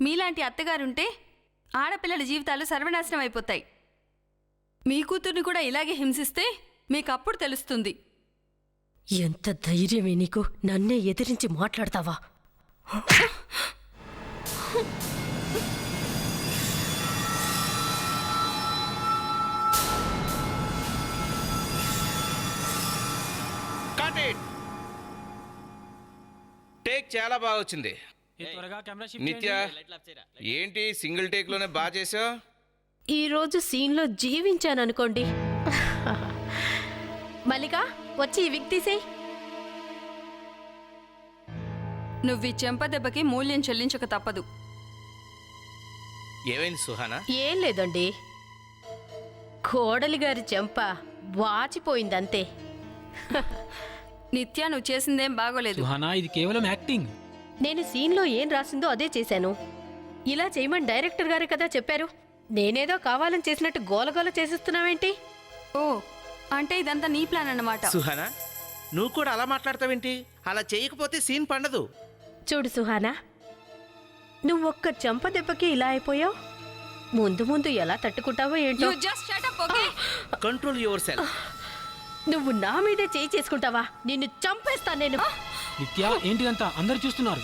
మీలాంటి అత్తగారుంటే ఆడపిల్లల జీవితాలు సర్వనాశనం అయిపోతాయి. మీ కూతుర్ని కూడా ఇలాగే హింసిస్తే మీకప్పుడు తెలుస్తుంది. ఎంత ధైర్యమే నీకు? నన్నే ఎదిరించి మాట్లాడతావా? టేక్ చాలా బాగా వచ్చింది. నిత్య, ఏంటి సింగిల్ టేక్ లోనే బాగా చేసావు? ఈరోజు సీన్లో జీవించాననుకోండి. మల్లిక, వచ్చి ఈ విగ్ తీసేయ్. నువ్వు ఈ చెంపదెబ్బకి మూల్యం చెల్లించక తప్పదు. ఏమైంది సుహానా? ఏం లేదండి, కోడలి గారి చెంప వాచిపోయిందంతే. నిత్య, నువ్వు చేసిందేం బాగోలేదు. సుహానా, ఇది కేవలం యాక్టింగ్. నేను సీన్లో ఏం రాసిందో అదే చేశాను. ఇలా చేయమని డైరెక్టర్ గారే కదా చెప్పారు. నేనేదో కావాలని చేసినట్టు గోలగోల చేసిస్తున్నావేంటి? ఓ, అంటే ఇదంతా నీ ప్లాన్ అన్నమాట. సుహానా, నువ్వు కూడా అలా మాట్లాడతావేంటి? అలా చేయకపోతే సీన్ పండదు. చూడు సుహానా, నువ్వొక్క చెంప దెబ్బకి ఇలా అయిపోయావు. ముందు ముందు ఎలా తట్టుకుంటావో ఏంటో. You just shut up, okay? Control your self. నువ్వు నా మీదే చేయి చేసుకుంటావా? నిన్ను చంపేస్తాను నేను. నిత్య, ఏంటిదంతా? అందరు చూస్తున్నారు.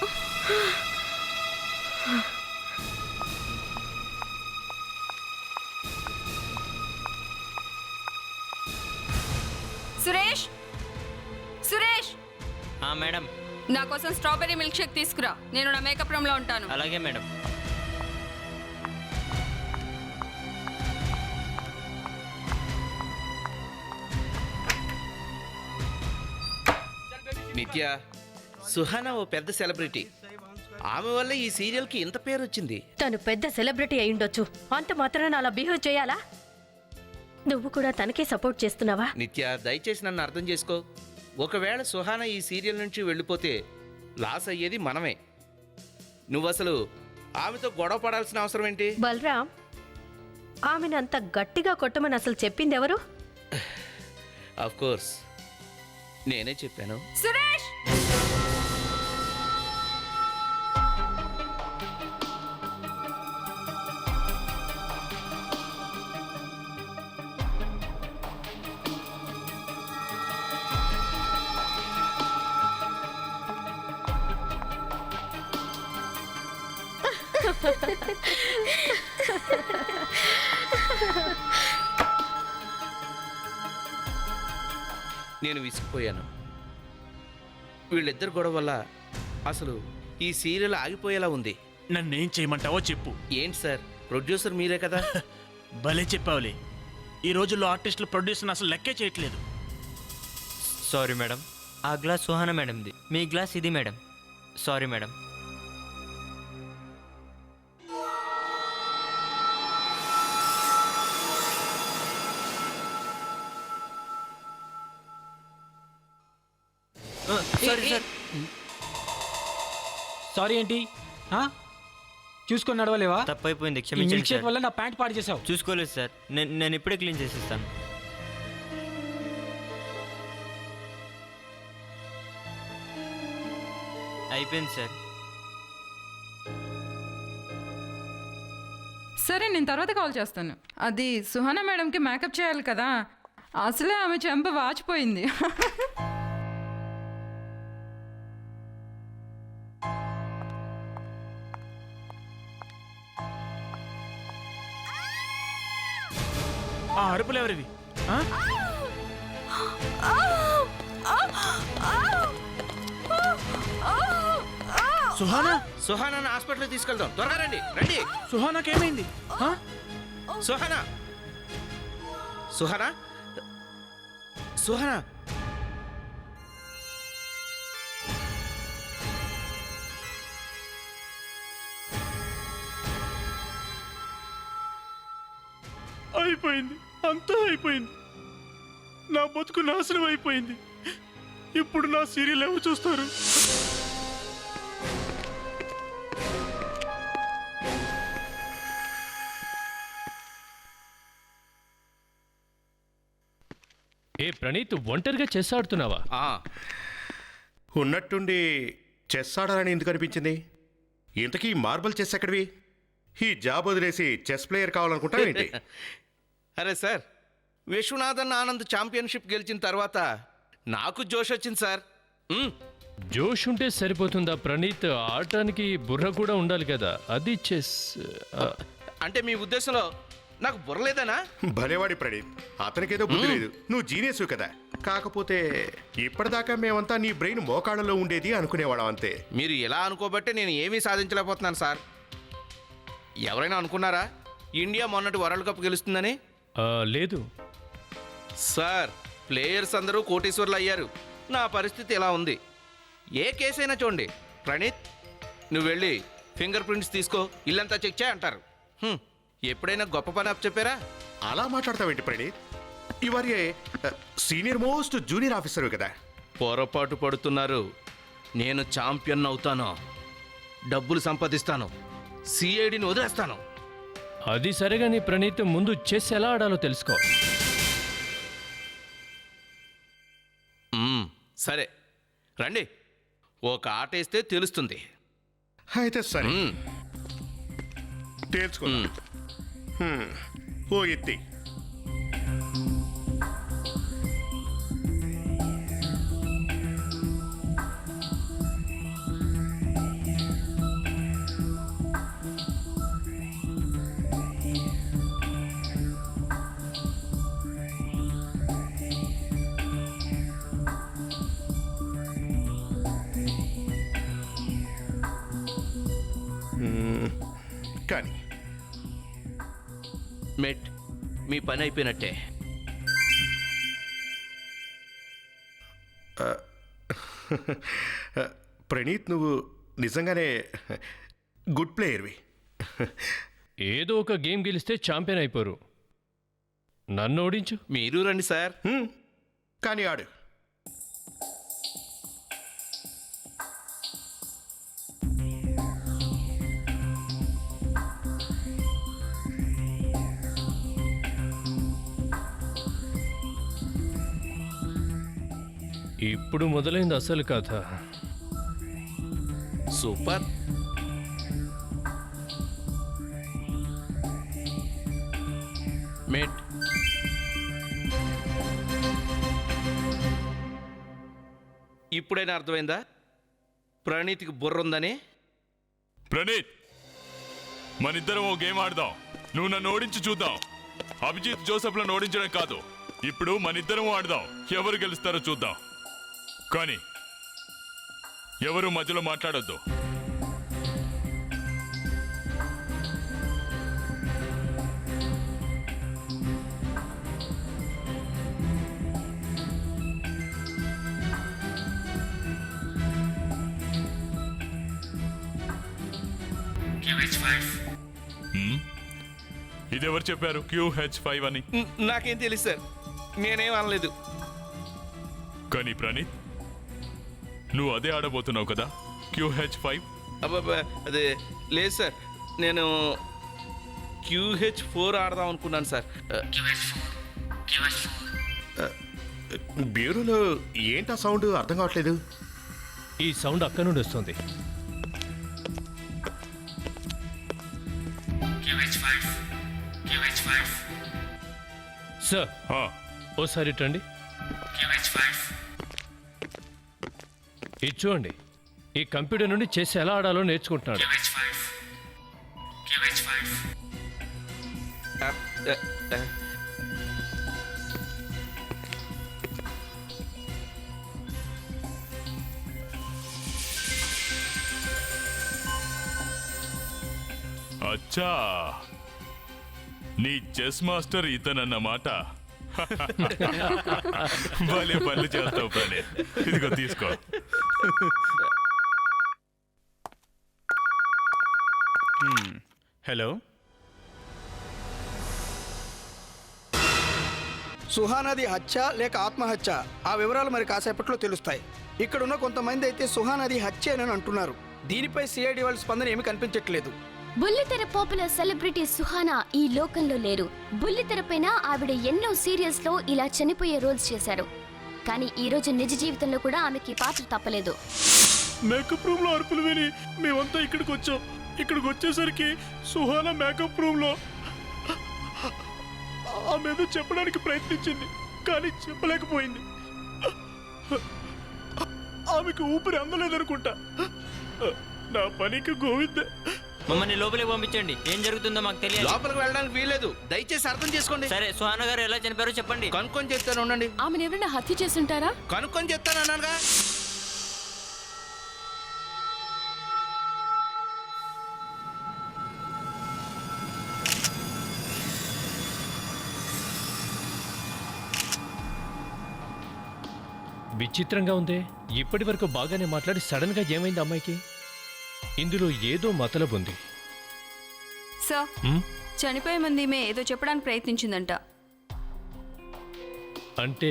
సురేష్, సురేష్, మేడం, నా కోసం స్ట్రాబెర్రీ మిల్క్ షేక్ తీసుకురా. నేను నా మేకప్ రూమ్ లో ఉంటాను. అలాగే మేడం. నిత్య, సుహానా ఓ పెద్ద సెలబ్రిటీ. ఆమె వల్ల ఈ సీరియల్కి ఇంత పేరు వచ్చింది. తను పెద్ద సెలబ్రిటీ అయ్యుండొచ్చు, అంత మాత్రాన అలా బిహేవ్ చేయాలా? నువ్వు కూడా తనకే సపోర్ట్ చేస్తున్నావా? నిత్య, దయచేసి నన్ను అర్థం చేసుకో. ఒకవేళ సుహానా ఈ సీరియల్ నుంచి వెళ్ళిపోతే లాస్ అయ్యేది మనమే. నువ్వు అసలు ఆమెతో గొడవ పడాల్సిన అవసరం ఏంటి? బలరాం, ఆమెను అంత గట్టిగా కొట్టమని అసలు చెప్పింది ఎవరు? ఆఫ్ కోర్స్ నేనే చెప్పాను. సురేష్, నేను విసిగిపోయాను. వీళ్ళిద్దరు గొడవ వల్ల అసలు ఈ సీరియల్ ఆగిపోయేలా ఉంది. నన్నేం చేయమంటావో చెప్పు. ఏంటి సార్, ప్రొడ్యూసర్ మీరే కదా. భలే చెప్పావులే. ఈ రోజుల్లో ఆర్టిస్టులు ప్రొడ్యూసర్ని అసలు లెక్కే చేయట్లేదు. సారీ మేడం, ఆ గ్లాస్ సుహానా మేడంది, మీ గ్లాస్ ఇది madam. Sorry madam. Sorry sir. Sorry ఏంటి? చూసుకొని నడవలేవా? తప్పైపోయింది, ఈ క్షమించండి మిల్క్ షేక్ సార్. వల్ల నా ప్యాంట్ పాడు చేసావు. చూసుకోలేదు సార్, నేను ఇప్పుడే క్లీన్ చేసేస్తాను. అయిపోయింది సార్. సరే, నేను తర్వాత కాల్ చేస్తాను. అది సుహానా మేడంకి మేకప్ చేయాలి కదా, అసలే ఆమె చెంప వాచిపోయింది. ఆ అరుపులు ఎవరివి? సుహానా, సుహానాని హాస్పిటల్కి తీసుకెళ్దాం. త్వరగా రండి, రండి. సుహానాకేమైంది? సుహానా, సుహానా, సుహానా. అయిపోయింది, అంతా అయిపోయింది. నా బతుకు నాశనం అయిపోయింది. ఇప్పుడు నా సీరియల్ ఎవరు చూస్తారు? ఏ ప్రణీత్, ఒంటరిగా చెస్ ఆడుతున్నావా? ఆ, ఉన్నట్టుండి చెస్ ఆడాలని ఎందుకు అనిపించింది? ఇంతకీ మార్బల్ చెస్ ఎక్కడివి? ఈ జాబ్ వదిలేసి చెస్ ప్లేయర్ కావాలనుకుంటావు ఏంటి? అరే సార్, విశ్వనాథన్ ఆనంద్ ఛాంపియన్షిప్ గెలిచిన తర్వాత నాకు జోష్ వచ్చింది సార్. జోష్ ఉంటే సరిపోతుందా ప్రణీత్? ఆడటానికి బుర్ర కూడా ఉండాలి కదా, అది చెస్. అంటే మీ ఉద్దేశంలో నాకు బుర్రలేదనా? భలేవాడి ప్రణీత్, అతనికేదో బుద్ధి లేదు. నువ్వు జీనియస్ కదా. కాకపోతే ఇప్పటిదాకా మేమంతా నీ బ్రెయిన్ మోకాళ్ళలో ఉండేది అనుకునేవాళ్ళం అంతే. మీరు ఇలా అనుకోబట్టే నేను ఏమీ సాధించలేకపోతున్నాను సార్. ఎవరైనా అనుకున్నారా ఇండియా మొన్నటి వరల్డ్ కప్ గెలుస్తుందని? లేదు సార్, ప్లేయర్స్ అందరూ కోటీశ్వర్లు అయ్యారు. నా పరిస్థితి ఎలా ఉంది? ఏ కేసైనా చూడండి, ప్రణీత్ నువ్వు వెళ్ళి ఫింగర్ ప్రింట్స్ తీసుకో, ఇల్లంతా చెక్ చేయ అంటారు. ఎప్పుడైనా గొప్ప పని అప్ చెప్పారా? అలా మాట్లాడతావేంటి ప్రణీత్? ఇవరే సీనియర్ మోస్ట్ జూనియర్ ఆఫీసర్ కదా. పొరపాటు పడుతున్నారు. నేను ఛాంపియన్ అవుతాను, డబ్బులు సంపాదిస్తాను, సిఐడిని వదిలేస్తాను. అది సరేగాని ప్రణీత్, ముందు చెస్ ఎలా ఆడాలో తెలుసుకో. సరే రండి, ఒక ఆట వేస్తే తెలుస్తుంది. అయితే సరే, తేల్చుకున్నా. ఓ ఎత్తి. కానీ మెట్, మీ పని అయిపోయినట్టే. ప్రణీత్, నువ్వు నిజంగానే గుడ్ ప్లేయర్వి. ఏదో ఒక గేమ్ గెలిస్తే ఛాంపియన్ అయిపోరు. నన్ను ఓడించు. మీరు రండి సార్. కానీ ఆడు. ఇప్పుడు మొదలైంది అసలు కథ. సూపర్. మేట్, ఇప్పుడైనా అర్థమైందా ప్రణీత్కి బుర్ర ఉందని? ప్రణీత్, మనిద్దరం ఓ గేమ్ ఆడదాం. నువ్వు నన్ను ఓడించి చూద్దాం. అభిజిత్ జోసెఫ్లను ఓడించడం కాదు, ఇప్పుడు మనిద్దరం ఆడదాం. ఎవరు గెలుస్తారో చూద్దాం. కానీ ఎవరు మధ్యలో మాట్లాడొద్దు. ఇదెవరు చెప్పారు QH5 అని? నాకేం తెలుసు సార్, నేనేం అనలేదు. కానీ ప్రణీత్, నువ్వు అదే ఆడబోతున్నావు కదా, QH5? అబ్బాబా, అదే లేదు సార్, నేను QH4 ఆడదాం అనుకున్నాను సార్. బ్యూరోలో ఏంటా సౌండ్? అర్థం కావట్లేదు. ఈ సౌండ్ అక్కడి నుండి వస్తుంది. సార్, ఓసారి రండి. ఇది చూడండి, ఈ కంప్యూటర్ నుండి చెస్ ఎలా ఆడాలో నేర్చుకుంటున్నాడు. అచ్చా, నీ చెస్ మాస్టర్ ఇతనన్నమాట. భలే పనులు చేస్తావు ప్రణీత్. ఇదిగో తీసుకో. హలో, సుహానాది హత్య లేక ఆత్మహత్య, ఆ వివరాలు మరి కాసేపట్లో తెలుస్తాయి. ఇక్కడున్న కొంతమంది అయితే సుహానాది హత్య అని అంటున్నారు. దీనిపై సిఐడి వాళ్ళ స్పందన ఏమీ కనిపించట్లేదు. బుల్లితెర పాపులర్ సెలబ్రిటీ సుహానా ఈ లోకంలో లేరు. బుల్లితెరపైన ఆవిడ ఎన్నో సీరియల్స్ లో ఇలా చనిపోయే రోల్స్ చేశారు. కానీ ఈ రోజు నిజ జీవితంలో కూడా ఆమెకి పాత్ర తప్పలేదు. మేకప్ రూమ్ లో అరుపులు విని మేమంతా ఇక్కడికి వచ్చాం. ఇక్కడికి వచ్చేసరికి సుహానా మేకప్ రూమ్ లో ఆమె ఏదో చెప్పడానికి ప్రయత్నించింది, కానీ చెప్పలేకపోయింది. ఆమెకు ఊపిరి అందలేదనుకుంటా. నా పనికి గోవింద. మమ్మల్ని లోపలికి పంపించండి, ఏం జరుగుతుందో మాకు తెలియదు. లోపలికి వెళ్ళడానికి వీలేదు, దయచేసి అర్థం చేసుకోండి. సరే, సుహానా గారు ఎలా చనిపోయారో చెప్పండి. కనుక్కొని చెప్తాను, ఉండండి. ఆమెను ఎవరైనా హత్య చేసుంటారా? కనుక్కొని చెప్తాను అన్నానుగా. విచిత్రంగా ఉందే, ఇప్పటి వరకు బాగానే మాట్లాడి సడన్ గా ఏమైంది అమ్మాయికి? ఇందులో ఏదో మతలబు ఉంది. సార్, చనిపోయే ముందు ఈమె ఏదో చెప్పడానికి ప్రయత్నించిందంట. అంటే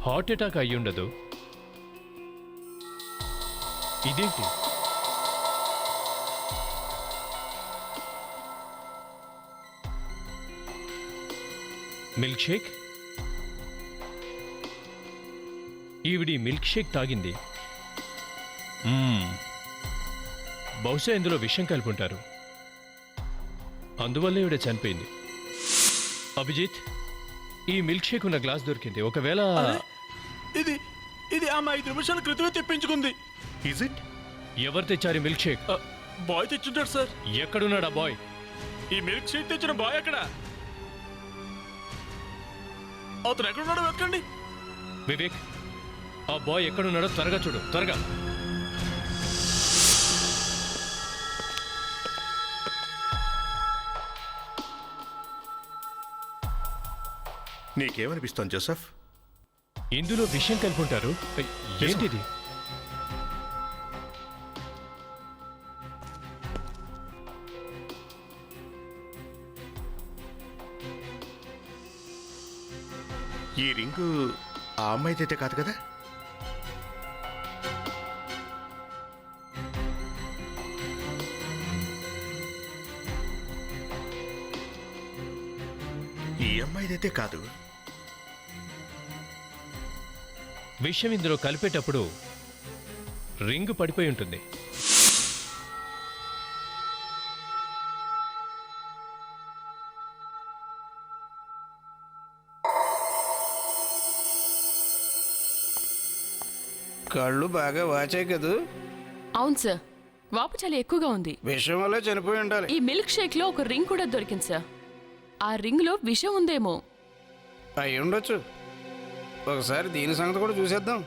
హార్ట్ అటాక్ అయ్యుండదు. ఇదేంటి? Milkshake? ఈవిడి మిల్క్ షేక్ తాగింది. బహుశా ఇందులో విషం కలుపుంటారు, అందువల్ల ఈవిడ చనిపోయింది. అభిజిత్, ఈ మిల్క్ షేక్ ఉన్న గ్లాస్ దొరికింది. ఒకవేళ ఇది ఇది ఆమె 5 నిమిషాల క్రితమే తెప్పించుకుంది. Is it? ఎవరు తెచ్చారు మిల్క్ షేక్? బాయ్ తెచ్చుంటాడు సార్. ఎక్కడున్నాడా బాయ్? ఈ మిల్క్ షేక్ తెచ్చిన బాయ్ ఎక్కడ? అతను ఎక్కడున్నాడో వెతకండి. వివేక్, ఆ బాయ్ ఎక్కడున్నాడో త్వరగా చూడు, త్వరగా. నీకేమనిపిస్తోంది జోసెఫ్? ఇందులో విషయం కలుపుంటారు. ఏంటిది? ఈ రింగు ఆ అమ్మాయిదైతే కాదు కదా? ఈ అమ్మాయిదైతే కాదు. విషయం ఇందులో కలిపేటప్పుడు రింగ్ పడిపోయి ఉంటుంది. కళ్ళు బాగా వాచాయి కదూ? అవును సార్, వాపు చాలా ఎక్కువగా ఉంది. విషయం వల్ల చనిపోయి ఉండాలి. ఈ మిల్క్ షేక్ లో ఒక రింగ్ కూడా దొరికింది సార్. ఆ రింగ్ లో విషం ఉందేమో. అయి ఉండొచ్చు. ఒకసారి దీని సంగతి కూడా చూసేద్దాం.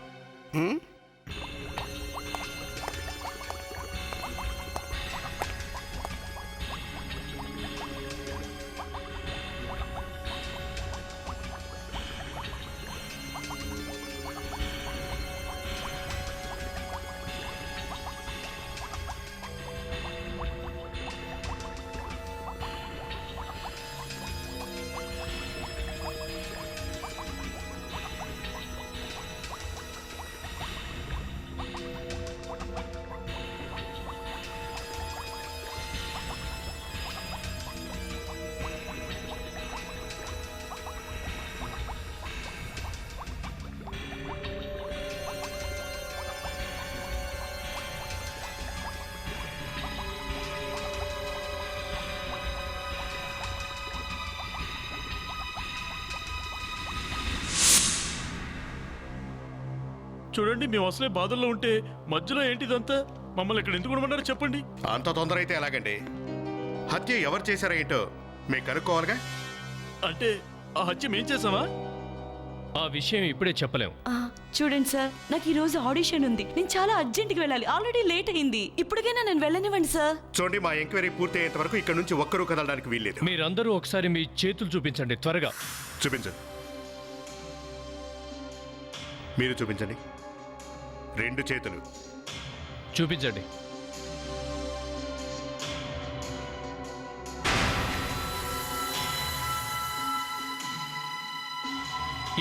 చూడండి, మేము అసలే బాధల్లో ఉంటే మధ్యలో ఏంటిదంతా? మమ్మల్ని ఇక్కడ ఎందుకు ఉండమన్నారో చెప్పండి. అంత తొందర అయితే ఎలాగండి? హత్య ఎవరు చేశారో ఏంటో మేము కనుక్కోవాలిగా. అంటే ఆ హత్య మేం చేసామా? ఆ విషయం ఇప్పుడే చెప్పలేం. చూడండి సార్, నాకు ఈ రోజు ఆడిషన్ ఉంది. నేను చాలా అర్జెంట్కి వెళ్ళాలి. ఆల్రెడీ లేట్ అయింది. ఇప్పటికైనా నేను వెళ్ళనివ్వండి సార్. చూడండి, మా ఎంక్వైరీ పూర్తి అయ్యేంత వరకు ఇక్కడ నుంచి ఒక్కరూ కదలడానికి వీల్లేదు. మీరందరూ ఒకసారి మీ చేతులు చూపించండి, త్వరగా చూపించండి. మీరు చూపించండి. 2 చేతులు చూపించండి.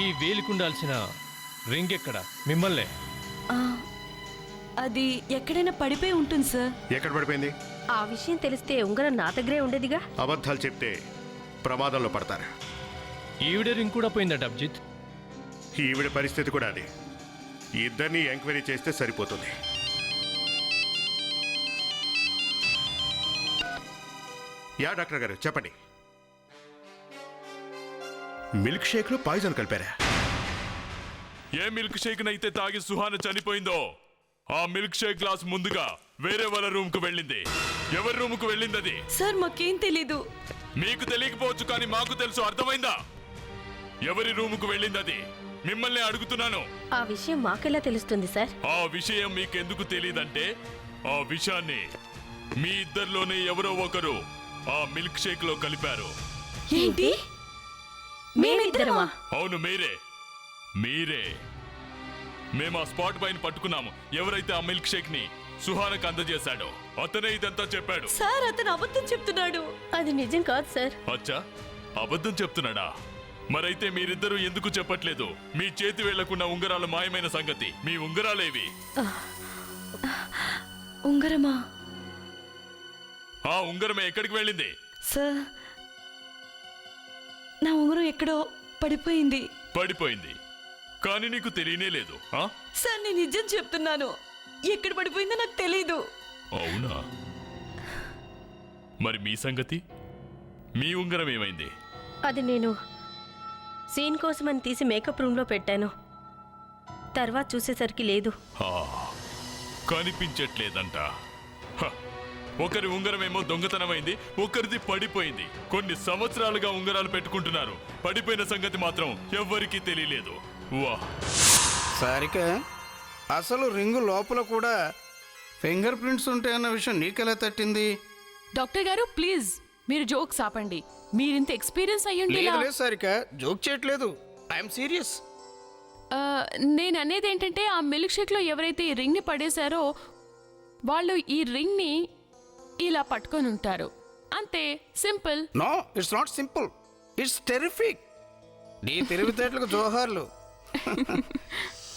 ఈ వేలికుండాల్సిన రింగ్ ఎక్కడ? మిమ్మల్నే. అది ఎక్కడైనా పడిపోయి ఉంటుంది సార్. ఎక్కడ పడిపోయింది? ఆ విషయం తెలిస్తే ఉంగరం నా దగ్గరే ఉండేదిగా. అబద్ధాలు చెప్తే ప్రమాదంలో పడతారు. ఈవిడ రింగ్ కూడా పోయిందట అభిజిత్. ఈవిడ పరిస్థితి కూడా అది. ఇద్దరిని ఎంక్వైరీ చేస్తే సరిపోతుంది. యా డాక్టర్ గారు చెప్పండి. మిల్క్ షేక్లో పాయిజన్ కలిపారా? ఏ మిల్క్ షేక్ నైతే తాగి సుహాన చనిపోయిందో ఆ మిల్క్ షేక్ గ్లాస్ ముందుగా వేరే వాళ్ళ రూమ్ కు వెళ్ళింది. ఎవరి రూమ్ కు వెళ్ళింది అది? సార్ మాకేం తెలీదు. మీకు తెలియకపోవచ్చు కానీ మాకు తెలుసు, అర్థమైందా? ఎవరి రూమ్ కు వెళ్ళింది అది? మిమ్మల్ని అడుగుతున్నాను. ఆ విషయం మాకెలా తెలుస్తుంది సార్? ఆ విషయం మీకెందుకు తెలియదంటే ఆ విషయాన్ని మీ ఇద్దరిలోనే ఎవరో ఒకరు ఆ మిల్క్ షేక్ లో కలిపారు. ఏంటి? మేమిద్దరమా? అవును, మీరే. మేము ఆ స్పాట్ పైన పట్టుకున్నాము. ఎవరైతే ఆ మిల్క్ షేక్ ని సుహానకు అందజేశాడో అతనే ఇదంతా చెప్పాడు. సార్ అతను అబద్ధం చెప్తున్నాడు. అది నిజం కాదు సార్. అచ్చా, అబద్ధం చెప్తున్నాడా? మరైతే మీరిద్దరూ ఎందుకు చెప్పట్లేదు మీ చేతి వెళ్లకున్న ఉంగరాలు మాయమైన సంగతి? మీ ఉంగరాలేవి? ఉంగరమా? ఆ ఉంగరమే ఎక్కడికి వెళ్ళింది? సార్ నా ఉంగరం ఎక్కడో పడిపోయింది. పడిపోయింది కానీ నీకు తెలియనే లేదు. సార్ నేను నిజం చెప్తున్నాను, ఎక్కడ పడిపోయిందో నాకు తెలీదు. అవునా? మరి మీ సంగతి? మీ ఉంగరం ఏమైంది? అది నేను సీన్ కోసమని తీసి మేకప్ రూమ్లో పెట్టాను. తర్వాత చూసేసరికి లేదు. కనిపించట్లేదంట. ఒకరి ఉంగరమేమో దొంగతనమైంది, ఒకరిది పడిపోయింది. కొన్ని సంవత్సరాలుగా ఉంగరాలు పెట్టుకుంటున్నారు, పడిపోయిన సంగతి మాత్రం ఎవ్వరికీ తెలియలేదు. వా సారిక, అసలు రింగు లోపల కూడా ఫింగర్ ప్రింట్స్ ఉంటాయన్న విషయం నీకెలా తట్టింది? డాక్టర్ గారు ప్లీజ్ మీరు జోక్స్ ఆపండి. మీరింత ఎక్స్పీరియన్స్ అయ్యుండి. లేదు సారిక, జోక్ చేయట్లేదు, ఐఎమ్ సీరియస్. నేను అనేది ఏంటంటే ఆ మిల్క్ షేక్ లో ఎవరైతే ఈ రింగ్ ని పడేశారో వాళ్ళు ఈ రింగ్ ని ఇలా పట్టుకొని ఉంటారు. అంతే, simple. No, it's not simple, it's terrific. నీ తెలివితేటలకు జోహార్లు.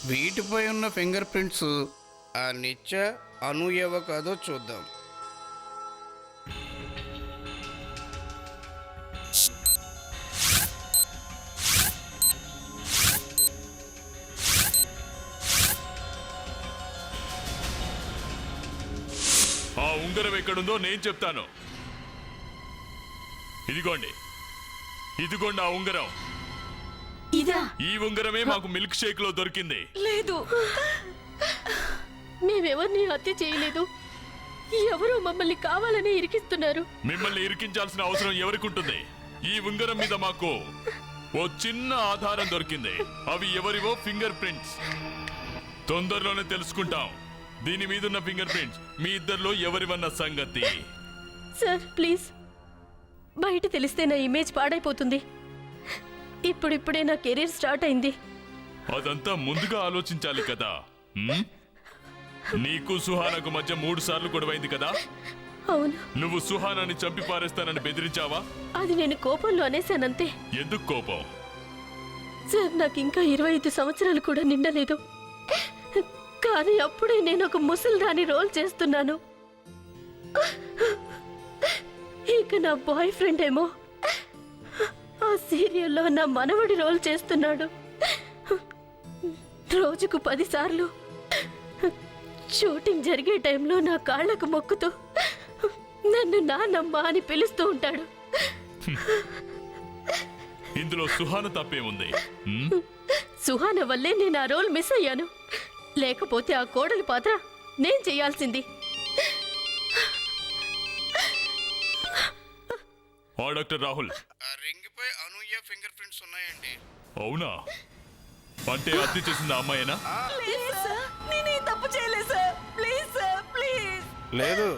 వీటిపై ఉన్న ఫింగర్ ప్రింట్స్ ఆ నిత్య అనూయవ కాదో చూద్దాం. ఆ ఉంగరం ఎక్కడుందో నేను చెప్తాను. ఇదిగోండి ఆ ఉంగరం. ఇదా? ఈ ఉంగరమే మాకు మిల్క్ షేక్ లో దొరికింది. లేదు, మేమెవరిని హత్య చేయలేదు. ఎవరో మమ్మల్ని కావాలని ఇరికిస్తున్నారు. మిమ్మల్ని ఇరికించాల్సిన అవసరం ఎవరికి ఉంటుంది? ఈ ఉంగరం మీద మాకు ఓ చిన్న ఆధారం దొరికింది. అవి ఎవరివో ఫింగర్ ప్రింట్స్. తొందరలోనే తెలుసుకుంటాం. దీని మీదున్న ఫింగర్ ప్రింట్స్ మీ ఇద్దరిలో ఎవరివన్న సంగతి. సార్ ప్లీజ్, బయట తెలిస్తే నా ఇమేజ్ పాడైపోతుంది. ఇప్పుడిప్పుడే నా కెరీర్ స్టార్ట్ అయింది. అదంతా ముందుగా ఆలోచించాలి కదా. నీకు సుహానకు మధ్య 3 సార్లు గొడవైంది కదా. అవును. నువ్వు సుహానాని చంపి పారేస్తానని బెదిరించావా? అది నేను కోపంలో అనేసానంతే. ఎందుకు కోపం? సార్ నాకు ఇంకా 25 సంవత్సరాలు కూడా నిండలేదు. కానీ అప్పుడే నేను ఒక ముసల్దాని రోల్ చేస్తున్నాను. ఇక నా బాయ్ ఫ్రెండ్ ఏమో ఆ సీరియల్లో నా మనవడి రోల్ చేస్తున్నాడు. రోజుకు 10 సార్లు షూటింగ్ జరిగే టైంలో నా కాళ్లకు మొక్కుతూ నన్ను నానమ్మ అని పిలుస్తూ ఉంటాడు. ఇందులో సుహాన తప్పేముంది? సుహాన వల్లే నేను ఆ రోల్ మిస్ అయ్యాను. లేకపోతే ఆ కోడలి పాత్ర నేను చేయాల్సింది. డాక్టర్ రాహుల్, ఆ రింగ్ పై అనూయ ఫింగర్ ప్రింట్స్ ఉన్నాయండి. అవునా? అంటే హత్య చేసింది ఆ అమ్మాయేనా? లేదు,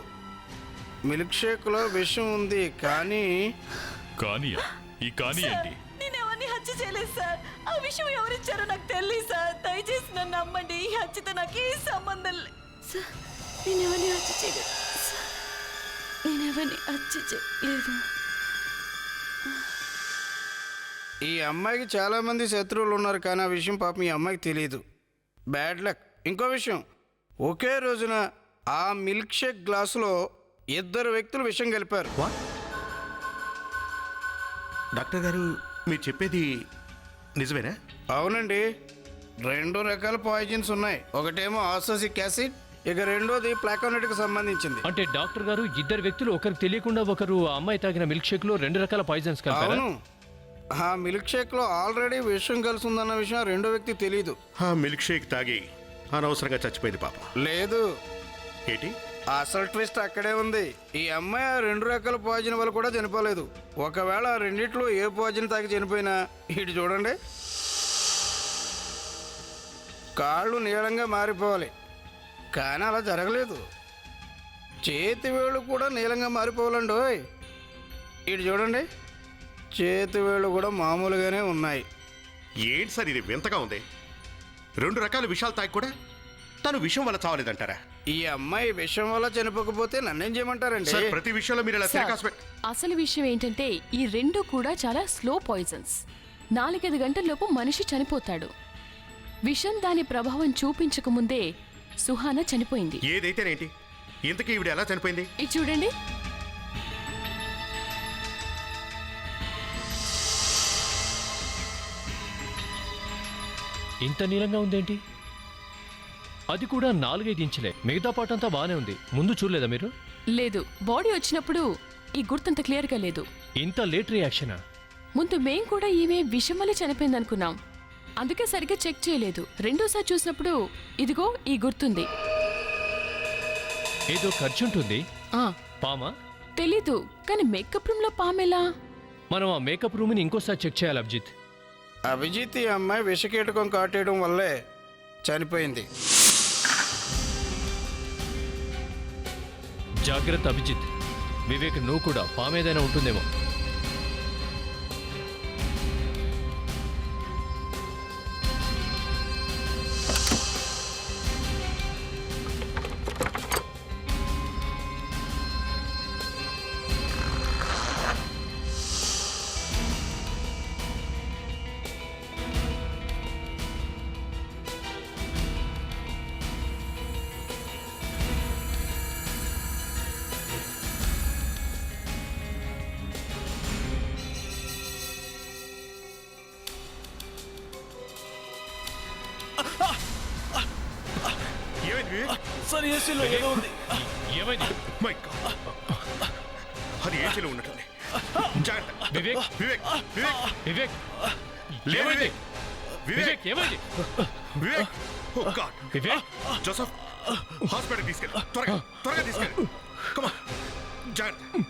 మిల్క్ షేక్ లో విషం ఉంది. కానీ ఈ కానీ ఏంటి? నేనెవరిని హత్య చేయలేదు సార్. ఆ విషయం ఎవరిచ్చారో నాకు తెలియదు సార్. దయచేసి నన్ను నమ్మండి. ఈ హత్యతో నాకు ఏ సంబంధం లేదు సార్. నేనెవరిని హత్య చేయలేదు. ఈ అమ్మాయికి చాలా మంది శత్రువులు ఉన్నారు, కానీ ఆ విషయం పాపం ఈ అమ్మాయికి తెలియదు. Bad luck. ఇంకో విషయం, ఒకే రోజున ఆ మిల్క్ షేక్ గ్లాసులో 2 వ్యక్తులు విషం కలిపారు. డాక్టర్ గారు మీరు చెప్పేది నిజమేనా? అవునండి. 2 రకాల పాయిజన్స్ ఉన్నాయి. ఒకటేమో ఆసోసిక్ యాసిడ్, ఇక రెండోది ప్లాకోనెట్కి సంబంధించింది. అంటే డాక్టర్ గారు ఇద్దరు వ్యక్తులు ఒకరికి తెలియకుండా ఒకరు ఆ అమ్మాయి తాగిన మిల్క్ షేక్ లో 2 రకాల పాయిజన్స్ కలిపారా? అవును, ఆ మిల్క్ షేక్ లో ఆల్రెడీ విషం కలిసి ఉందన్న విషయం రెండో వ్యక్తి తెలియదు. ఆ మిల్క్ షేక్ తాగి అనవసరంగా చచ్చిపోయింది పాప. లేదు, ఏంటి అసలు ట్విస్ట్ అక్కడే ఉంది. ఈ అమ్మాయి ఆ 2 రకాల పాయిజన్ వల్ల కూడా చనిపోలేదు. ఒకవేళ ఆ రెండిట్లో ఏ పాయిజన్ తాగి చనిపోయినా ఇటు చూడండి, కాళ్ళు నీలంగా మారిపోవాలి. కానీ అలా జరగలేదు. చేతి వేళ్ళు కూడా నీలంగా మారిపోవాలండి. ఓయ్ ఇటు చూడండి, చేతి వేళ్ళు కూడా మామూలుగానే ఉన్నాయి. ఏంటి సార్ ఇది వింతగా ఉంది? 2 రకాల విషాలు తాగి కూడా తను విషం వల్ల చావలేదంటారా? ఈ అమ్మాయి విషయం వల్ల చనిపోకపోతే నన్నేం చేయమంటారండి? సార్ ప్రతి విషయంలో మీరు ఇలా తిరగాసు అసలు విషయం ఏంటంటే ఈ 2 కూడా చాలా స్లో పాయిజన్స్. 4-5 గంటల్లోపు మనిషి చనిపోతాడు. విషం దాని ప్రభావం చూపించకముందే సుహానా చనిపోయింది. ఏదైతేనేంటి, ఇంతకీ ఈవిడ ఎలా చనిపోయింది? ఇది చూడండి. ఇంత నీలంగా ఉందేంటి? అది కూడా 4-5 ఇంచులే. మిగతా పాటంతా బాగానే ఉంది. ముందు చూడలేదా మీరు? లేదు, బాడీ వచ్చినప్పుడు ఈ గుర్తంత క్లియర్గా లేదు. ఇంత లేట్ రియాక్షనా? ముందు మేం కూడా ఈమె విషం వల్ల చనిపోయింది అనుకున్నాం. అందుకే సరిగ్గా చెక్ చేయలేదు. రెండోసారి చూసినప్పుడు ఇదిగో ఈ గుర్తుంది. ఏదో ఖర్చు ఉంటుంది. ఆ, పామా? తెలీదు, కానీ మేకప్ రూమ్ లో పామెలా? మనం ఆ మేకప్ రూమ్ని ఇంకోసారి చెక్ చేయాలి అభిజిత్. అభిజిత్ ఈ అమ్మాయి విషకీటకం కాటేయడం వల్లే చనిపోయింది. జాగ్రత్త అభిజిత్. వివేక్ నువ్వు కూడా పామేదైనా ఉంటుందేమో. సార్ ఏసీలో ఏదో ఉంది. ఏమైంది? మై గాడ్, అది ఏసీలో ఉన్నట్టుంది. జాగ్రత్త. వివేక్ వివేక్ వివేక్ వివేక్ లేవండి. వివేక్ ఏమైంది? వివేక్, ఓ గాడ్. వివేక్, జోసఫ్ హాస్పిటల్ తీసుకెళ్ళి, త్వరగా త్వరగా తీసుకెళ్ళి. కమా, జాగ్రత్త.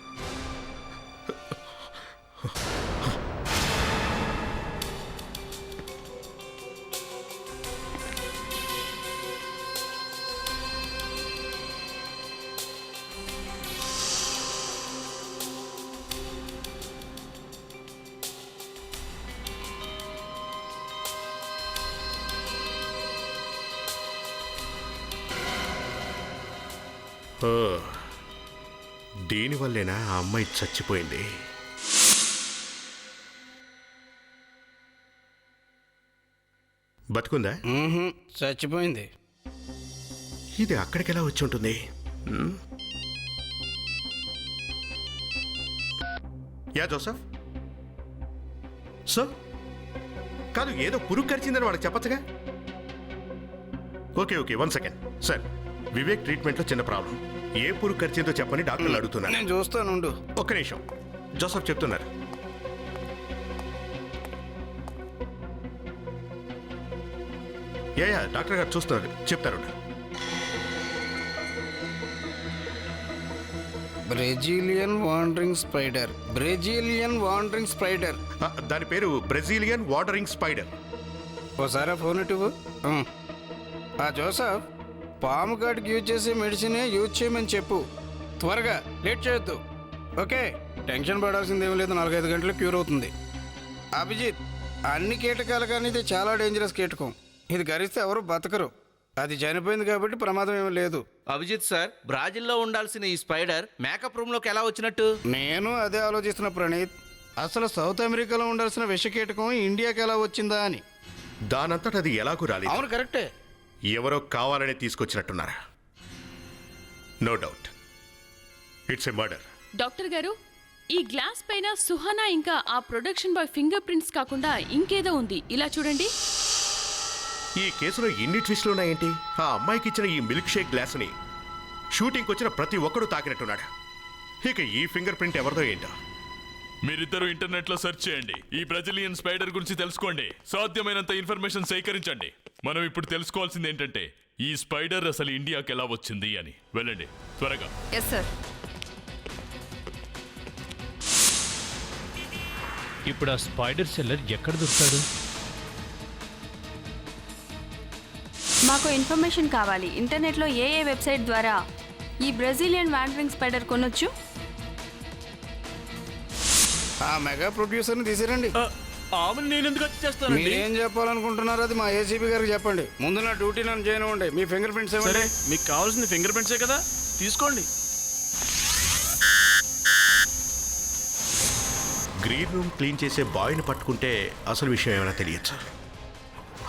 దీనివల్లేనా ఆ అమ్మాయి చచ్చిపోయింది? బతుకుందా? చచ్చిపోయింది. ఇది అక్కడికి ఎలా వచ్చి ఉంటుంది? యా జోసఫ్ సార్, కాదు ఏదో పురుగు కరిచిందని వాళ్ళకి చెప్పచ్చుగా. Okay okay, 1 second sir. Vivek ట్రీట్మెంట్లో చిన్న ప్రాబ్లం. ఏ పురుగు కరిచిందో చెప్పని డాక్టర్లు అడుగుతున్నారు. నేను చూస్తానుండు. ఒక్క నిమిషం. జోసఫ్ చెప్తున్నారు. యా డాక్టర్ గారు చూస్తున్నారు, చెప్తారు. Brazilian wandering spider. Brazilian wandering spider. దాని పేరు బ్రెజిలియన్ వాండరింగ్ స్పైడర్. ఓసారి ఫోన్ ఇటు. జోసఫ్, పాము కాటికి యూజ్ చేసే మెడిసిన్ యూజ్ చేయమని చెప్పు. త్వరగా, లేట్ చేయొద్దు. ఓకే, టెన్షన్ పడాల్సిందేమీ లేదు. 4-5 గంటలు క్యూర్ అవుతుంది. అభిజిత్, అన్ని కీటకాలు కానీ ఇది చాలా డేంజరస్ కీటకం. ఇది గరిస్తే ఎవరు బతకరు. అది చనిపోయింది కాబట్టి ప్రమాదం ఏమీ లేదు. అభిజిత్ సార్, బ్రాజిల్లో ఉండాల్సిన ఈ స్పైడర్ మేకప్ రూమ్లోకి ఎలా వచ్చినట్టు? నేను అదే ఆలోచిస్తున్న ప్రణీత్. అసలు సౌత్ అమెరికాలో ఉండాల్సిన విషకీటకం ఇండియాకి ఎలా వచ్చిందా అని. దానంతట అది ఎలాగూ రాలేదు. అవును, కరెక్టే. ఎవరో కావాలని తీసుకొచ్చినట్టున్నారా? No doubt, it's a murder. Doctor గారు, ఈ గ్లాస్ పైన సుహానా ఇంకా ఆ ప్రొడక్షన్ బాయ్ ఫింగర్ ప్రింట్స్ కాకుండా ఇంకేదో ఉంది. ఇలా చూడండి. ఈ కేసులో ఎన్ని ట్విస్టులు ఉన్నాయేంటి? ఆ అమ్మాయికి ఇచ్చిన ఈ మిల్క్ షేక్ గ్లాసుని షూటింగ్కి వచ్చిన ప్రతి ఒక్కడూ తాకినట్టున్నాడు. ఇక ఈ ఫింగర్ ప్రింట్ ఎవరిదో ఏంటో. మీరిద్దరూ ఇంటర్నెట్ లో సెర్చ్ చేయండి. ఈ బ్రెజిలియన్ స్పైడర్ గురించి తెలుసుకోండి. సాధ్యమైనంత ఇన్ఫర్మేషన్ సేకరించండి. మనం ఇప్పుడు తెలుసుకోవాల్సింది ఏంటంటే ఈ స్పైడర్ అసలు ఇండియాకి ఎలా వచ్చింది అని. వెళ్ళండి త్వరగా. Yes sir. ఇప్పుడు ఆ స్పైడర్ సెల్లర్ ఎక్కడ దొరుకుతాడు? మాకు ఇన్ఫర్మేషన్ కావాలి. ఇంటర్నెట్లో ఏ వెబ్సైట్ ద్వారా ఈ బ్రెజిలియన్ వాండరింగ్ స్పైడర్ కొనొచ్చు? ఆ మెగా ప్రొడ్యూసర్ని తీసిరండి. నేను ఎందుకు చేస్తాను? ఏం చెప్పాలనుకుంటున్నారు అది మా ఏసీపీ గారికి చెప్పండి. ముందు నా డ్యూటీ నన్ను చేయనివ్వండి. మీ ఫింగర్ ప్రింట్స్ ఏమండి? మీకు కావాల్సింది ఫింగర్ ప్రింట్సే కదా, తీసుకోండి. గ్రీన్ రూమ్ క్లీన్ చేసే బాయ్ని పట్టుకుంటే అసలు విషయం ఏమైనా తెలియచ్చు.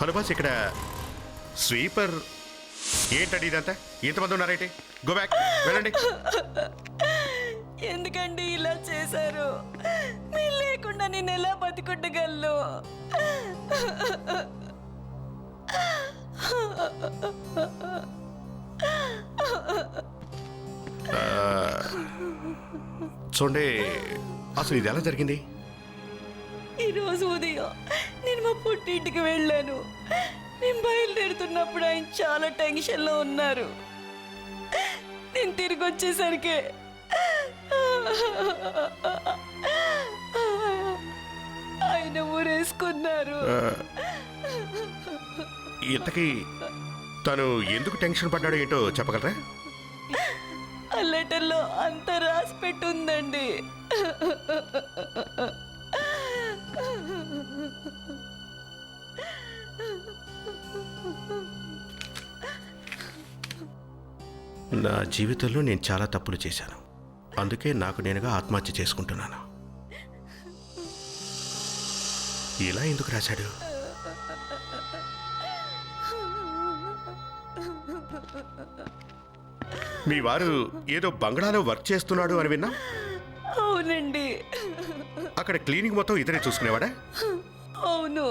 హలో బాస్, ఇక్కడ స్వీపర్ ఏంటండి ఇదంతా? ఇంతమంది ఉన్నారైతే గో బ్యాక్, వెళ్ళండి. ఎందుకండి ఇలా చేశారు? మీరు లేకుండా నేను ఎలా బతుకుండగలను? చూడండి, అసలు ఇది ఎలా జరిగింది? ఈరోజు ఉదయం నేను మా పుట్టింటికి వెళ్ళాను. నేను బయలుదేరుతున్నప్పుడు ఆయన చాలా టెన్షన్లో ఉన్నారు. నేను తిరిగి వచ్చేసరికి ఆయన ఊరేసుకున్నారు. ఇంతకీ తను ఎందుకు టెన్షన్ పడ్డాడో ఏంటో చెప్పగలరా? ఆ లెటర్లో అంత రాసి పెట్టుందండి. నా జీవితంలో నేను చాలా తప్పులు చేశాను. అందుకే నాకు నేనుగా ఆత్మహత్య చేసుకుంటున్నాను. ఇలా ఎందుకు రాశాడు? మీ వారు ఏదో బంగ్లాలో వర్క్ చేస్తున్నాడు అని విన్నా. అవునండి. అక్కడ క్లీనింగ్ మొత్తం ఇతనే చూసుకునేవాడా? అవును.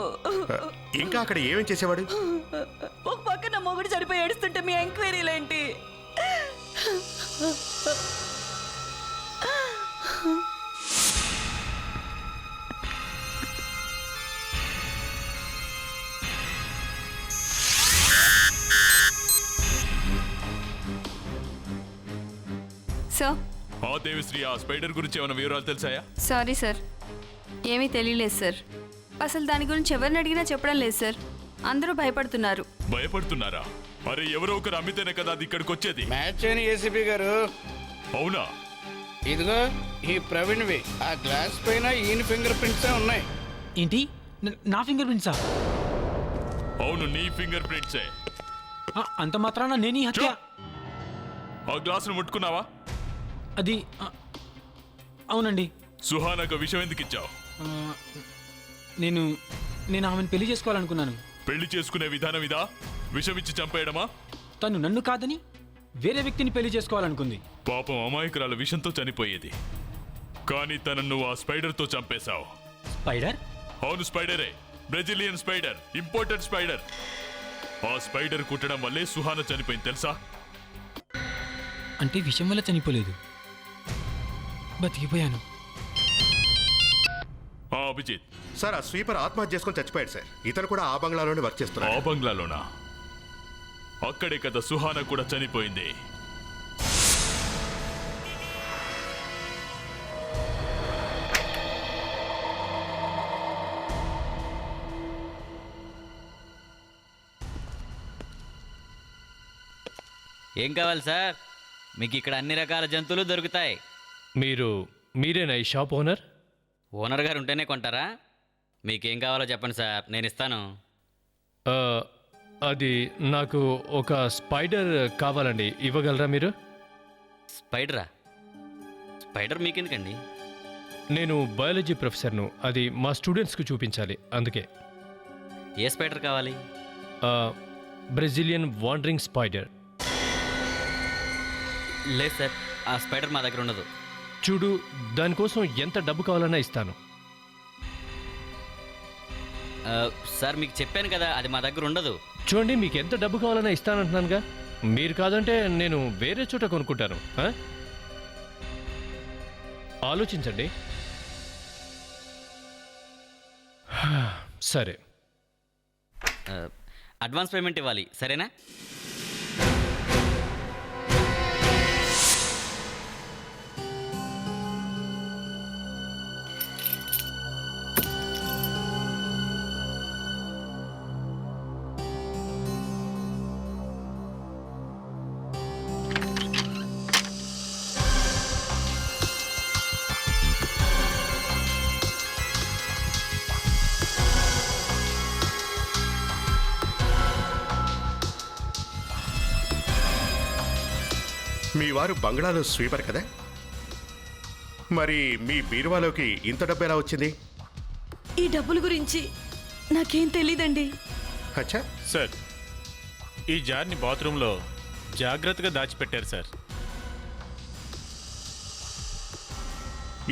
ఇంకా అక్కడ ఏమేం చేసేవాడు? ఒక పక్కన మొగుడు చనిపోయి ఏడుస్తుంటే మీ ఎంక్వైరీలేంటి? సార్. దేవిశ్రీ, ఆ స్పైడర్ గురించి ఏమైనా వివరాలు తెలుసాయా? సారీ సార్, ఏమీ తెలియలేదు సార్. అసలు దాని గురించి ఎవరిని అడిగినా చెప్పడం లేదు సార్. అందరూ భయపడుతున్నారు. భయపడుతున్నారా? అరే, ఎవరో ఒకరు అమ్మితేనే కదా అది ఇక్కడికి వచ్చేది. మ్యాచ్ అని ఏసీపీ గారు. అవునా? ఇదిగో ఈ ప్రవీణ్వి. ఆ గ్లాస్ పైన ఈయన ఫింగర్ ప్రింట్సే ఉన్నాయి. ఏంటి? నా ఫింగర్ ప్రింట్సా? అవును, నీ ఫింగర్ ప్రింట్సే. అంత మాత్రాన నేను ఈ హత్య? ఆ గ్లాసును ముట్టుకున్నావా? అది అవునండి. సుహానాకు విషయం ఎందుకు ఇచ్చావు? నేను ఆమెను పెళ్లి చేసుకోవాలనుకున్నాను. పెళ్లి చేసుకునే విధానం ఇదా? విషం ఇచ్చి చంపేయడమా? తను నన్ను కాదని వేరే వ్యక్తిని పెళ్లి చేసుకోవాలనుకుంది. పాపం అమాయకురాలు విషంతో చనిపోయేది. కానీ తనను నువ్వు ఆ స్పైడర్తో చంపేశావు. స్పైడర్? అవును, స్పైడరే. Brazilian spider, imported spider. ఆ స్పైడర్ కుట్టడం వల్లే సుహానా చనిపోయింది, తెలుసా? అంటే విషం వల్ల చనిపోలేదు, బతికిపోయాను. అభిజిత్ సార్, ఆ స్వీపర్ ఆత్మహత్య చేసుకొని చచ్చిపోయాడు సార్. ఇతను కూడా ఆ బంగ్లాలోనే వర్క్ చేస్తున్నాడు. ఆ బంగ్లాలోనా? అక్కడే కదా సుహానా కూడా చనిపోయింది. ఏం కావాలి సార్? మీకు ఇక్కడ అన్ని రకాల జంతువులు దొరుకుతాయి. మీరేనా ఈ షాప్ ఓనర్? ఓనర్ గారు ఉంటేనే కొంటారా? మీకేం కావాలో చెప్పండి సార్, నేను ఇస్తాను. అది నాకు ఒక స్పైడర్ కావాలండి, ఇవ్వగలరా మీరు? స్పైడరా? స్పైడర్ మీకెందుకండి? నేను బయాలజీ ప్రొఫెసర్ను, అది మా స్టూడెంట్స్కి చూపించాలి, అందుకే. ఏ స్పైడర్ కావాలి? Brazilian wandering spider. లేదు సార్, ఆ స్పైడర్ మా దగ్గర ఉండదు. చూడు, దానికోసం ఎంత డబ్బు కావాలన్నా ఇస్తాను. సార్, మీకు చెప్పాను కదా, అది మా దగ్గర ఉండదు. చూడండి, మీకు ఎంత డబ్బు కావాలన్నా ఇస్తానంటున్నానుగా. మీరు కాదంటే నేను వేరే చోట కొనుక్కుంటాను. ఆలోచించండి. సరే, అడ్వాన్స్ పేమెంట్ ఇవ్వాలి, సరేనా? మీ వారు బంగ్లాలో స్వీపర్ కదా, మరి మీ బీరువాలోకి ఇంత డబ్బు ఎలా వచ్చింది? ఈ డబ్బుల గురించి నాకేం తెలీదండి. అచ్చా, సార్ ఈ జార్ని బాత్రూంలో జాగ్రత్తగా దాచిపెట్టారు సార్.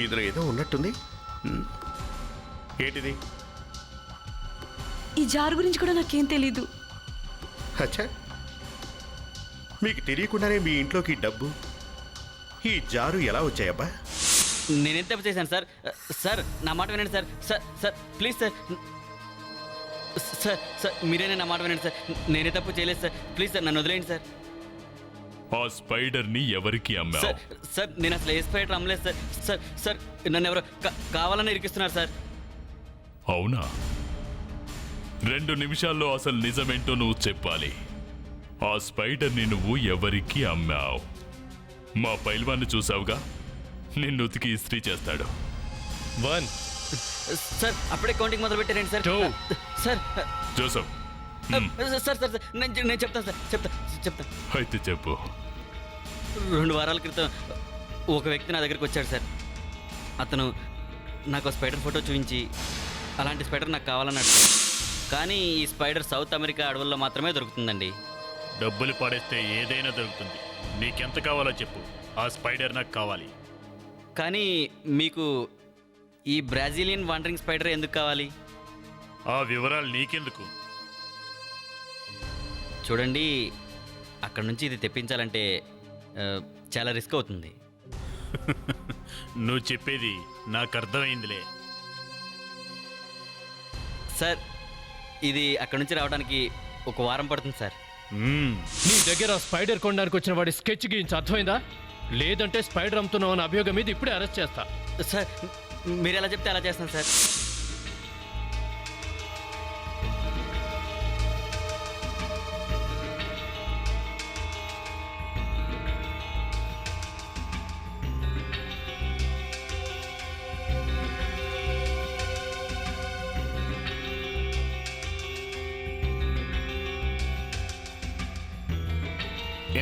ఇందులో ఏదో ఉన్నట్టుంది. ఏంటిది? ఈ జారు గురించి కూడా నాకేం తెలీదు. అచ్చా, మీకు తెలియకుండానే మీ ఇంట్లోకి డబ్బు, ఈ జారు ఎలా వచ్చాయబ్బా? నేనేం తప్పు చేశాను సార్? సార్ నా మాట వినండి సార్. Sir sir please sir. Sir sir మీరేనే నా మాట వినండి సార్. నేనే తప్పు చేయలేదు సార్. ప్లీజ్ సార్ నన్ను వదిలేయండి సార్. ఆ స్పైడర్ని ఎవరికి అమ్మావు? సార్ సార్ నేను అసలు ఏ స్పైడర్ అమ్మలేదు సార్. సార్ సార్ నన్ను ఎవరో కావాలని ఇరికిస్తున్నారు సార్. అవునా? 2 నిమిషాల్లో అసలు నిజమేంటో నువ్వు చెప్పాలి. ఆ స్పైడర్ని నువ్వు ఎవరికి అమ్మావు? మా పైల్వాన్ని చూసావుగా, నిన్ను ఉతికి ఇస్త్రీ చేస్తాడు. 1 సార్ అప్పుడే కౌంటింగ్ మొదలు పెట్టారండి sir. 2 sir Joseph. Sir sir sir నేను చెప్తాను సార్. చెప్తా అయితే చెప్పు. 2 వారాల క్రితం ఒక వ్యక్తి నా దగ్గరికి వచ్చాడు సార్. అతను నాకు స్పైడర్ ఫోటో చూపించి అలాంటి స్పైడర్ నాకు కావాలన్నాడు. కానీ ఈ స్పైడర్ సౌత్ అమెరికా అడవుల్లో మాత్రమే దొరుకుతుందండి. డబ్బులు పడేస్తే ఏదైనా దొరుకుతుంది. నీకెంత కావాలో చెప్పు, ఆ స్పైడర్ నాకు కావాలి. కానీ మీకు ఈ బ్రాజిలియన్ వాండరింగ్ స్పైడర్ ఎందుకు కావాలి? ఆ వివరాలు నీకెందుకు? చూడండి, అక్కడ నుంచి ఇది తెప్పించాలంటే చాలా రిస్క్ అవుతుంది. నువ్వు చెప్పేది నాకు అర్థమైందిలే. సార్ ఇది అక్కడ నుంచి రావడానికి 1 వారం పడుతుంది సార్. నీ దగ్గర స్పైడర్ కొనడానికి వచ్చిన వాడి స్కెచ్ గీయించి అర్థమైందా? లేదంటే స్పైడర్ అమ్ముతున్నావు అన్న అభియోగం మీద ఇప్పుడే అరెస్ట్ చేస్తా. సార్ మీరు ఎలా చెప్తే అలా చేస్తాను సార్.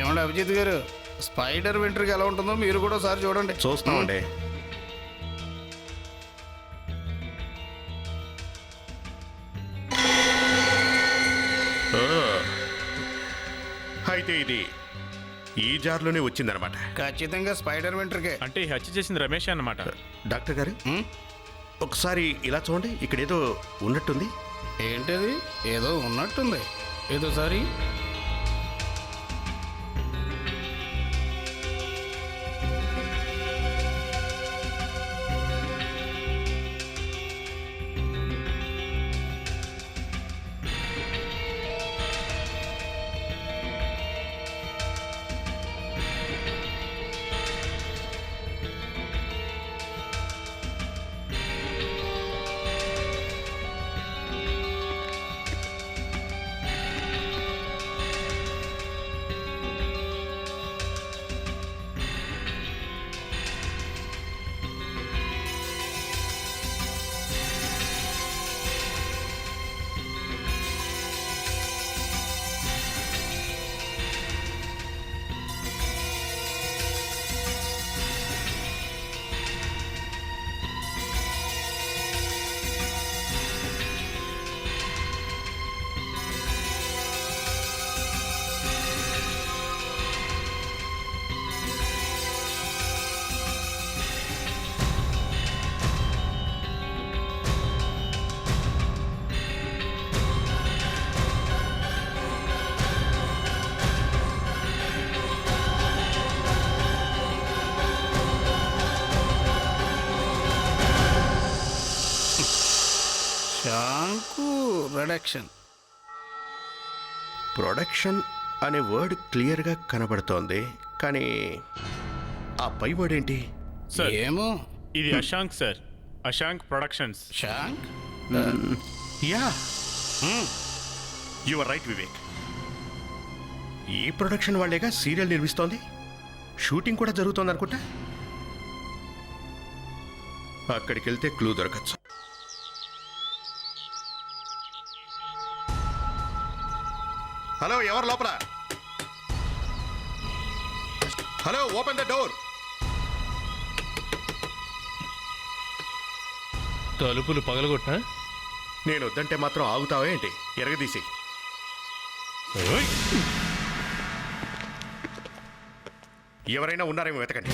ఏమండి అభిజిత్ గారు, స్పైడర్ వెంట్రుక ఎలా ఉంటుందో మీరు కూడా ఒకసారి చూడండి. చూస్తామండి. అయితే ఇది ఈ జార్లోనే వచ్చిందనమాట. ఖచ్చితంగా స్పైడర్ వెంట్రుకే. అంటే హత్య చేసింది రమేష్ అన్నమాట. డాక్టర్ గారు ఒకసారి ఇలా చూడండి, ఇక్కడ ఏదో ఉన్నట్టుంది. ఏంటది? ఏదో ఉన్నట్టుంది. ఏదో సారి ప్రొడక్షన్ అనే వర్డ్ క్లియర్గా కనబడుతోంది, కానీ ఆ పై వర్డ్ ఏంటి? సార్ ఏమో. ఇది Ashank sir, Ashank productions. Shank? Yeah, you are right Vivek. ఈ ప్రొడక్షన్ వాళ్ళేగా సీరియల్ నిర్మిస్తోంది, షూటింగ్ కూడా జరుగుతోంది అనుకుంటా. అక్కడికి వెళ్తే క్లూ దొరకచ్చు. హలో, ఎవరు లోపల? Hello, open the door. తలుపులు పగలగొట్టా? నేను వద్దంటే మాత్రం ఆగుతావా ఏంటి? ఎరగదీసి. ఎవరైనా ఉన్నారేమో వెతకండి.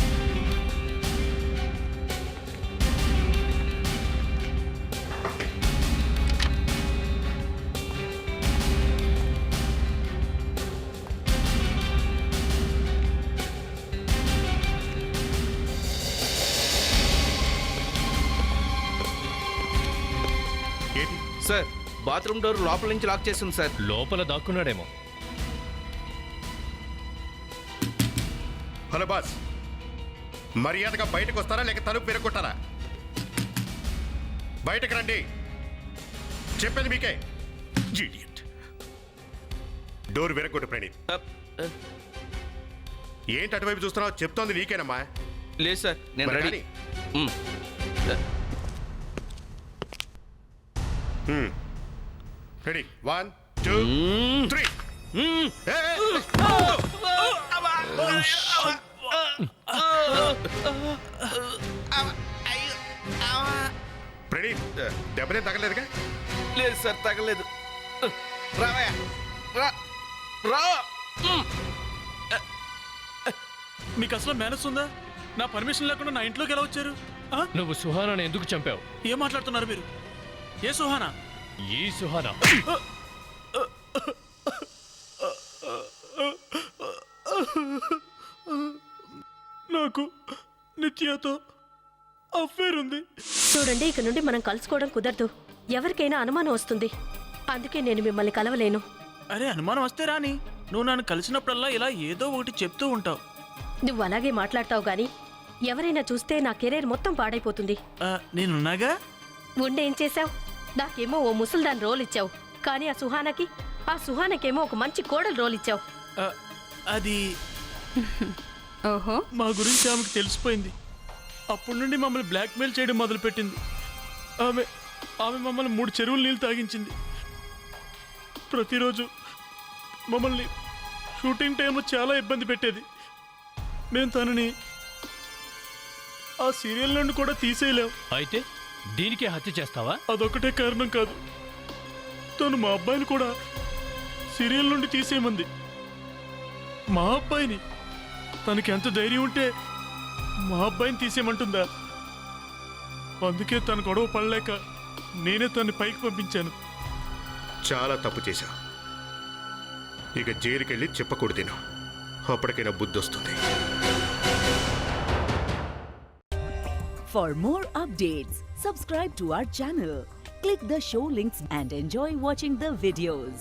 సార్, బాత్రూమ్ డోర్ లోపల నుంచి లాక్ చేసింది సార్. లోపల దాక్కున్నాడేమో. హలో బాస్, మర్యాదగా బయటకు వస్తారా లేక తలుపు విరగొట్టారా? బయటకు రండి, చెప్పేది మీకే. ఇడియట్. డోర్ విరగొట్టు ప్రణీత్. ఏంటి అటువైపు చూస్తున్నావు? చెప్తోంది నీకేనమ్మా. లేదు సార్, నేను మరి రెడీ. రెడీ, 1 2 3. ప్రణీత్, దెబ్బనే తగలేదుగా? లేదు సార్, తగలేదు. రావయ్యా, రా రా. మీకు అసలు మేనస్ ఉందా? నా పర్మిషన్ లేకుండా నా ఇంట్లోకి ఎలా వచ్చారు? నువ్వు సుహానాని ఎందుకు చంపావు? ఏం మాట్లాడుతున్నారు మీరు? ఏ సుహానా? ఈ సుహానా. నాకు నిత్యతో అఫేర్ ఉంది. చూడండి, ఇక నుండి మనం కలుసుకోవడం కుదరదు. ఎవరికైనా అనుమానం వస్తుంది. అందుకే నేను మిమ్మల్ని కలవలేను. అరే, అనుమానం వస్తే రాని. నువ్వు నన్ను కలిసినప్పుడల్లా ఇలా ఏదో ఒకటి చెప్తూ ఉంటావు. నువ్వు అలాగే మాట్లాడతావు గాని ఎవరైనా చూస్తే నా కెరీర్ మొత్తం పాడైపోతుంది. నేనున్నాగా. ఉండేం చేశావు? నాకేమో ఓ ముసల్దాన్ రోల్ ఇచ్చావు, కానీ ఆ సుహానకేమో ఒక మంచి కోడలు రోల్ ఇచ్చావు. అది ఓహో, మా గురించి ఆమెకు తెలిసిపోయింది. అప్పటి నుండి మమ్మల్ని బ్లాక్మెయిల్ చేయడం మొదలుపెట్టింది. ఆమె మమ్మల్ని 3 చెరువులు నీళ్ళు తాగించింది. ప్రతిరోజు మమ్మల్ని షూటింగ్ టైంలో చాలా ఇబ్బంది పెట్టేది. మేము తనని ఆ సీరియల్ నుండి కూడా తీసేయలేం. అయితే దీనికే హత్య చేస్తావా? అదొకటే కారణం కాదు, తను మా అబ్బాయిని కూడా సీరియల్ నుండి తీసేయమంది. మా అబ్బాయిని? తనకి ఎంత ధైర్యం ఉంటే మా అబ్బాయిని తీసేయమంటుందా? అందుకే తన గొడవ పడలేక నేనే తన్ని పైకి పంపించాను. చాలా తప్పు చేశా. ఇక జైలుకెళ్ళి చెప్పకూడదేను. అప్పటికైనా బుద్ధి వస్తుంది. For more updates, subscribe to our channel, click the show links and enjoy watching the videos.